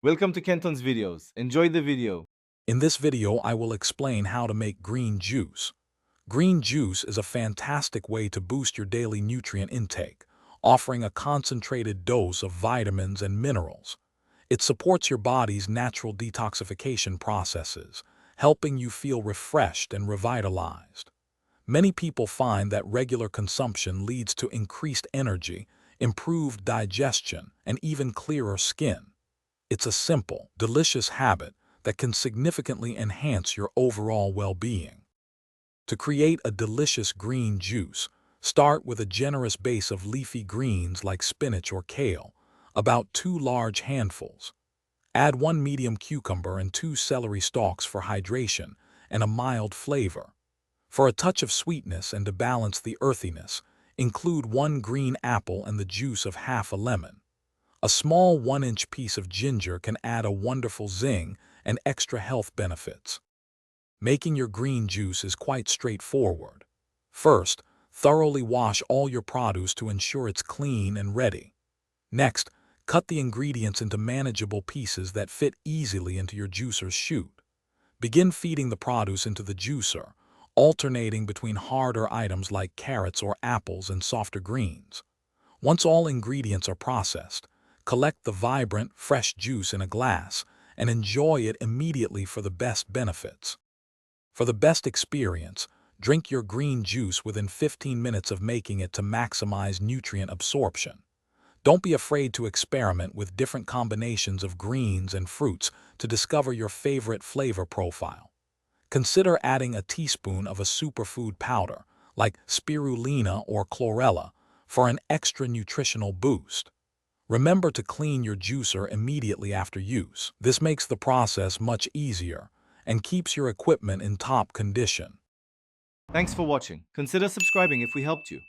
Welcome to Kenton's videos. Enjoy the video. In this video, I will explain how to make green juice. Green juice is a fantastic way to boost your daily nutrient intake, offering a concentrated dose of vitamins and minerals. It supports your body's natural detoxification processes, helping you feel refreshed and revitalized. Many people find that regular consumption leads to increased energy, improved digestion, and even clearer skin. It's a simple, delicious habit that can significantly enhance your overall well-being. To create a delicious green juice, start with a generous base of leafy greens like spinach or kale, about 2 large handfuls. Add 1 medium cucumber and 2 celery stalks for hydration and a mild flavor. For a touch of sweetness and to balance the earthiness, include 1 green apple and the juice of half a lemon. A small 1-inch piece of ginger can add a wonderful zing and extra health benefits. Making your green juice is quite straightforward. First, thoroughly wash all your produce to ensure it's clean and ready. Next, cut the ingredients into manageable pieces that fit easily into your juicer's chute. Begin feeding the produce into the juicer, alternating between harder items like carrots or apples and softer greens. Once all ingredients are processed, collect the vibrant, fresh juice in a glass and enjoy it immediately for the best benefits. For the best experience, drink your green juice within 15 minutes of making it to maximize nutrient absorption. Don't be afraid to experiment with different combinations of greens and fruits to discover your favorite flavor profile. Consider adding a teaspoon of a superfood powder, like spirulina or chlorella, for an extra nutritional boost. Remember to clean your juicer immediately after use. This makes the process much easier and keeps your equipment in top condition. Thanks for watching. Consider subscribing if we helped you.